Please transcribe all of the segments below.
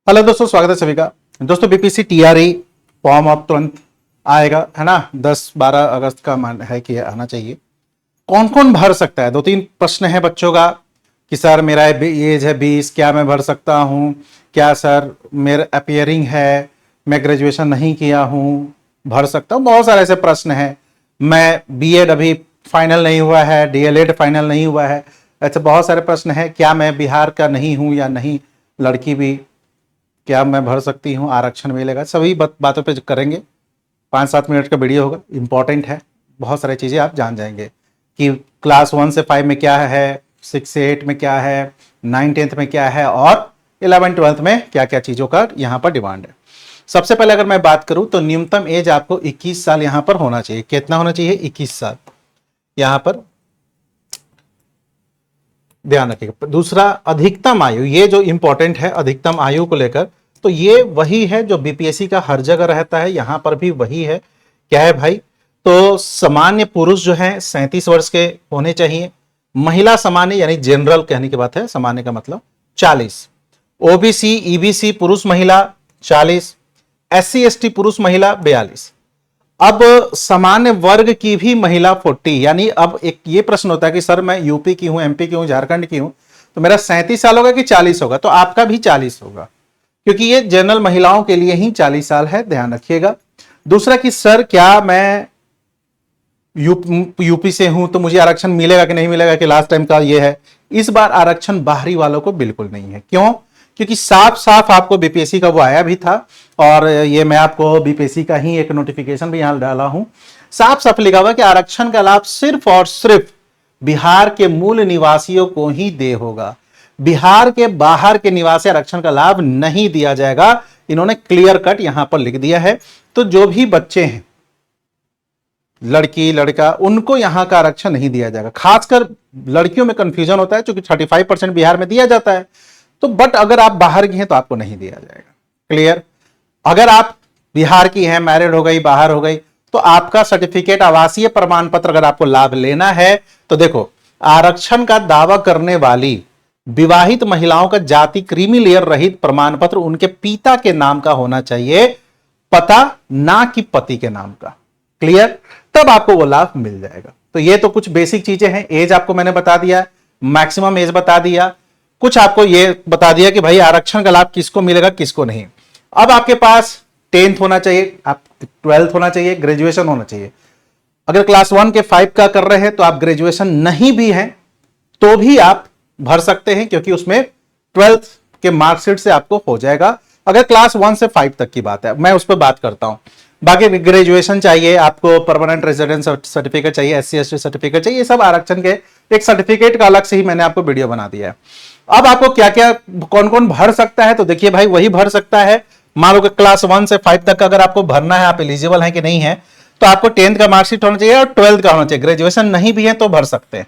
Hello दोस्तों, स्वागत है सभी का। दोस्तों बीपीएससी टीआरई फॉर्म अब तुरंत आएगा, है ना। 10-12 अगस्त का मान है कि आना चाहिए। कौन कौन भर सकता है? 2-3 प्रश्न है बच्चों का कि सर मेरा एज है 20, क्या मैं भर सकता हूं? क्या सर मेरा अपियरिंग है, मैं ग्रेजुएशन नहीं किया हूं, भर सकता हूं? बहुत सारे ऐसे प्रश्न हैं। मैं बीएड अभी फाइनल नहीं हुआ है, डीएलएड फाइनल नहीं हुआ है, ऐसे बहुत सारे प्रश्न हैं। क्या मैं बिहार का नहीं हूं या नहीं, लड़की भी, क्या मैं भर सकती हूँ, आरक्षण मिलेगा? सभी बातों पे करेंगे। 5-7 मिनट का वीडियो होगा, इंपॉर्टेंट है। बहुत सारी चीज़ें आप जान जाएंगे कि क्लास 1 से 5 में क्या है, 6 से 8 में क्या है, 9-10th में क्या है, और 11-12th में क्या क्या चीज़ों का यहाँ पर डिमांड है। सबसे पहले अगर मैं बात करूँ तो न्यूनतम एज आपको 21 साल यहाँ पर होना चाहिए। कितना होना चाहिए? 21 साल यहाँ पर ध्यान रखिएगा। दूसरा, अधिकतम आयु, ये जो इंपॉर्टेंट है अधिकतम आयु को लेकर, तो ये वही है जो बीपीएससी का हर जगह रहता है, यहां पर भी वही है। क्या है भाई? तो सामान्य पुरुष जो है 37 वर्ष के होने चाहिए। महिला सामान्य यानी जनरल कहने की बात है, सामान्य का मतलब 40। ओबीसी ईबीसी पुरुष महिला 40। एससी एसटी पुरुष महिला 42। अब सामान्य वर्ग की भी महिला 40। यानी अब एक ये प्रश्न होता है कि सर मैं यूपी की हूं, एमपी की हूं, झारखंड की हूं, तो मेरा 37 साल होगा कि 40 होगा? तो आपका भी 40 होगा, क्योंकि ये जनरल महिलाओं के लिए ही 40 साल है, ध्यान रखिएगा। दूसरा कि सर क्या मैं यूपी से हूं तो मुझे आरक्षण मिलेगा कि नहीं मिलेगा, कि लास्ट टाइम का ये है। इस बार आरक्षण बाहरी वालों को बिल्कुल नहीं है। क्यों? क्योंकि साफ साफ आपको बीपीएससी का वो आया भी था, और ये मैं आपको बीपीएससी का ही एक नोटिफिकेशन भी यहां डाला हूं। साफ साफ लिखा हुआ कि आरक्षण का लाभ सिर्फ और सिर्फ बिहार के मूल निवासियों को ही दे होगा। बिहार के बाहर के निवासी आरक्षण का लाभ नहीं दिया जाएगा। इन्होंने क्लियर कट यहां पर लिख दिया है। तो जो भी बच्चे हैं, लड़की लड़का, उनको यहां का आरक्षण नहीं दिया जाएगा। खासकर लड़कियों में कंफ्यूजन होता है, क्योंकि 35% बिहार में दिया जाता है, तो बट अगर आप बाहर की हैं तो आपको नहीं दिया जाएगा। क्लियर? अगर आप बिहार की हैं, मैरिड हो गई, बाहर हो गई, तो आपका सर्टिफिकेट, आवासीय प्रमाण पत्र अगर आपको लाभ लेना है तो देखो, आरक्षण का दावा करने वाली विवाहित महिलाओं का जाति क्रीमी लेयर रहित प्रमाण पत्र उनके पिता के नाम का होना चाहिए, पता ना कि पति के नाम का। क्लियर? तब आपको वो लाभ मिल जाएगा। तो ये तो कुछ बेसिक चीजें हैं। एज आपको मैंने बता दिया, मैक्सिमम एज बता दिया, कुछ आपको ये बता दिया कि भाई आरक्षण का लाभ किसको मिलेगा किसको नहीं। अब आपके पास 10th होना चाहिए, आप 12th होना चाहिए, ग्रेजुएशन होना चाहिए। अगर क्लास 1 के 5 का कर रहे हैं तो आप ग्रेजुएशन नहीं भी हैं तो भी आप भर सकते हैं, क्योंकि उसमें 12th के मार्कशीट से आपको हो जाएगा। अगर क्लास 1 से 5 तक की बात है, मैं उस पर बात करता हूं। बाकी ग्रेजुएशन चाहिए आपको, परमानेंट रेजिडेंस सर्टिफिकेट चाहिए, एससी एसटी सर्टिफिकेट चाहिए, ये सब आरक्षण के एक सर्टिफिकेट का अलग से ही मैंने आपको वीडियो बना दिया है। अब आपको क्या क्या, कौन कौन भर सकता है, तो देखिए भाई, वही भर सकता है। मान लो कि क्लास 1 से 5 तक का अगर आपको भरना है, आप एलिजिबल हैं कि नहीं है, तो आपको 10th का मार्कशीट होना चाहिए और 12th का होना चाहिए। ग्रेजुएशन नहीं भी है तो भर सकते हैं।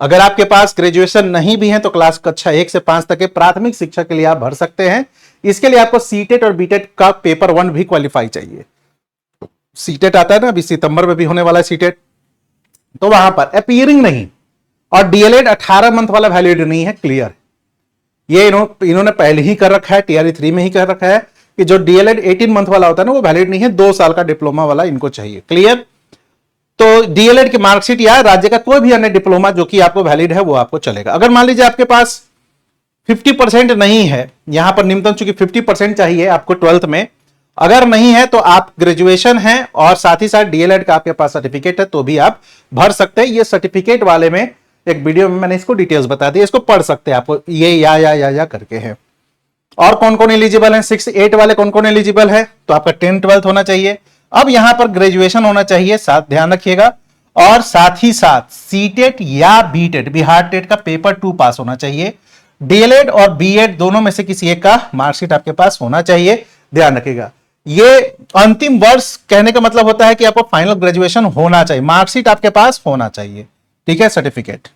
अगर आपके पास ग्रेजुएशन नहीं भी है तो क्लास कक्षा 1 से 5 तक के प्राथमिक शिक्षा के लिए आप भर सकते हैं। इसके लिए आपको सीटेट और बीटेट का पेपर 1 भी क्वालिफाई चाहिए। सीटेट आता है ना, अभी सितंबर में भी होने वाला है सीटेट, तो वहां पर अपीयरिंग नहीं, और डीएलएड 18 मंथ वाला वैलिड नहीं है। क्लियर? ये इन्होंने पहले ही कर रखा है, टीआरई 3 में ही कर रखा है कि जो डीएलएड 18 मंथ वाला होता है ना, वो वैलिड नहीं है, 2 साल का डिप्लोमा वाला इनको चाहिए। क्लियर? तो डीएलएड की मार्कशीट या राज्य का कोई भी अन्य डिप्लोमा जो कि आपको वैलिड है वो आपको चलेगा। अगर मान लीजिए आपके पास 50% नहीं है, यहां पर न्यूनतम चूंकि 50% चाहिए आपको 12th में, अगर नहीं है तो आप ग्रेजुएशन है और साथ ही साथ डीएलएड का आपके पास सर्टिफिकेट है तो भी आप भर सकते हैं। ये सर्टिफिकेट वाले में एक वीडियो में मैंने इसको डिटेल्स बता दी, इसको पढ़ सकते हैं आपको, ये या करके है। और कौन कौन एलिजिबल है? 6-8 वाले कौन कौन एलिजिबल है? तो आपका 10th-12th होना चाहिए। अब यहां पर ग्रेजुएशन होना चाहिए, साथ ध्यान रखिएगा, और साथ ही साथ सीटेट या बीटेट, बिहार टेट का पेपर 2 पास होना चाहिए। डीएलएड और बीएड दोनों में से किसी एक का मार्कशीट आपके पास होना चाहिए, ध्यान रखिएगा। ये अंतिम वर्ष कहने का मतलब होता है कि आपको फाइनल ग्रेजुएशन होना चाहिए, मार्कशीट आपके पास होना चाहिए, ठीक है, सर्टिफिकेट।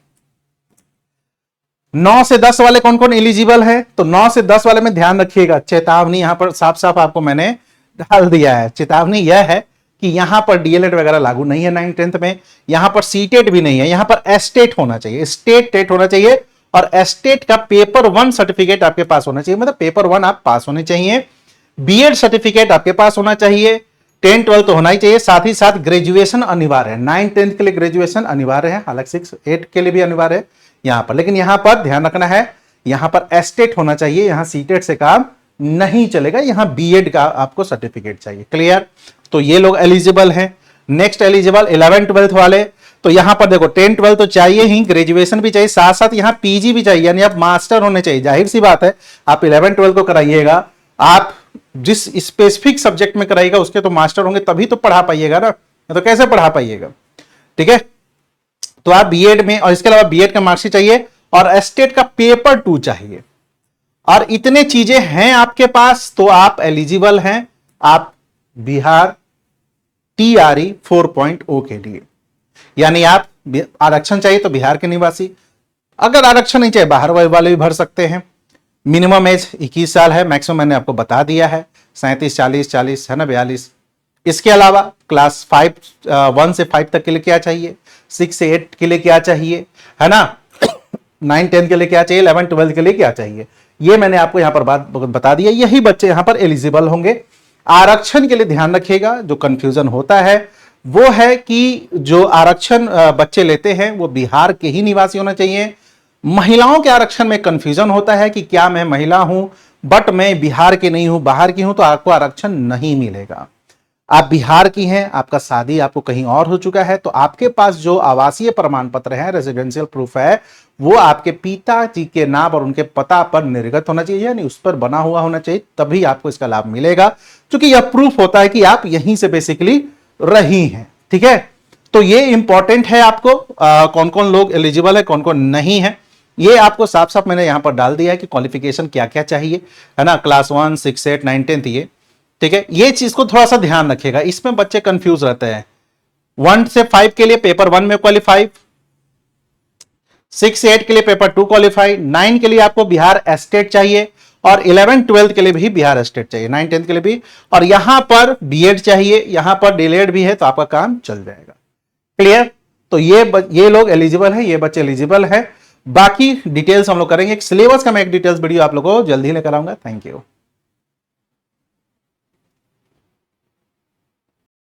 9 से 10 वाले कौन कौन एलिजिबल है? तो 9 से 10 वाले में ध्यान रखिएगा, चेतावनी यहां पर साफ साफ आपको मैंने डाल दिया है। चेतावनी यह है कि यहां पर डीएलएड वगैरह लागू नहीं है 9th-10th में, यहां पर सीटेट भी नहीं है, यहां पर एस्टेट होना चाहिए, स्टेट टेट होना चाहिए, और एस्टेट का पेपर 1 सर्टिफिकेट आपके पास होना चाहिए, मतलब पेपर 1 आप पास होने चाहिए। बीएड सर्टिफिकेट आपके पास होना चाहिए, 10 12 तो होना ही चाहिए, साथ ही साथ ग्रेजुएशन अनिवार्य है। 9 10 के लिए ग्रेजुएशन अनिवार्य है, हालांकि 6 8 के लिए भी अनिवार्य है यहां पर, लेकिन यहां पर ध्यान रखना है, यहां पर एस्टेट होना चाहिए, यहां सीटेट से काम नहीं चलेगा, यहां बीएड का आपको सर्टिफिकेट चाहिए। क्लियर? तो ये लोग एलिजिबल हैं। नेक्स्ट एलिजिबल 11 12 वाले, तो यहां पर देखो 10 12 तो चाहिए ही, ग्रेजुएशन भी चाहिए, साथ साथ यहां पीजी भी चाहिए, यानी आप मास्टर होने चाहिए। जाहिर सी बात है, आप 11 12 को कराइएगा, आप जिस स्पेसिफिक सब्जेक्ट में कराइएगा उसके तो मास्टर होंगे, तभी तो पढ़ा पाइएगा ना, तो कैसे पढ़ा पाइएगा? ठीक है, तो आप बीएड में, और इसके अलावा बीएड का मार्कशीट चाहिए और एस्टेट का पेपर 2 चाहिए, और इतने चीजें हैं आपके पास तो आप एलिजिबल हैं, आप बिहार टीआरई 4.0 के लिए, यानी आप आरक्षण चाहिए तो बिहार के निवासी, अगर आरक्षण नहीं चाहिए बाहर वाले भी भर सकते हैं। मिनिमम एज 21 साल है, मैक्सिमम मैंने आपको बता दिया है 37 40 40 है ना, 42। इसके अलावा क्लास 5 1 से 5 तक के लिए क्या चाहिए, 6 से 8 के लिए क्या चाहिए, है ना, 9 10 के लिए क्या चाहिए, 11 12 के लिए क्या चाहिए, ये मैंने आपको यहां पर बात बता दी है। यही बच्चे यहां पर एलिजिबल होंगे। आरक्षण के लिए ध्यान रखिएगा, जो कंफ्यूजन होता है वो है कि जो आरक्षण बच्चे लेते हैं वो बिहार के ही निवासी होना चाहिए। महिलाओं के आरक्षण में कंफ्यूजन होता है कि क्या मैं महिला हूं बट मैं बिहार की नहीं हूं, बाहर की हूं, तो आपको आरक्षण नहीं मिलेगा। आप बिहार की हैं, आपका शादी आपको कहीं और हो चुका है, तो आपके पास जो आवासीय प्रमाण पत्र है, रेजिडेंशियल प्रूफ है, वो आपके पिताजी के नाम और उनके पता पर निर्गत होना चाहिए, यानी उस पर बना हुआ होना चाहिए, तभी आपको इसका लाभ मिलेगा, क्योंकि यह प्रूफ होता है कि आप यहीं से बेसिकली रही हैं। ठीक है, तो ये इंपॉर्टेंट है आपको, कौन कौन लोग एलिजिबल है, कौन कौन नहीं है, ये आपको साफ साफ मैंने यहां पर डाल दिया है कि क्वालिफिकेशन क्या क्या चाहिए, है ना, क्लास 1 6 8 9 10 ये। ठीक है, ये चीज को थोड़ा सा ध्यान रखिएगा, इसमें बच्चे कंफ्यूज रहते हैं। 1 से 5 के लिए पेपर 1 में क्वालिफाई, 6 से 8 के लिए पेपर 2 क्वालिफाई, 9 के लिए आपको बिहार एस्टेट चाहिए, और 11 12 के लिए भी बिहार एस्टेट चाहिए, 9 10 के लिए भी, और यहां पर बीएड चाहिए, यहां पर डीएलएड भी है, तो आपका काम चल जाएगा। क्लियर? तो ये लोग एलिजिबल है, ये बच्चे एलिजिबल है। बाकी डिटेल्स हम लोग करेंगे, सिलेबस का मैं एक डिटेल्स वीडियो आप लोगों को जल्दी लेकर आऊंगा। Thank you.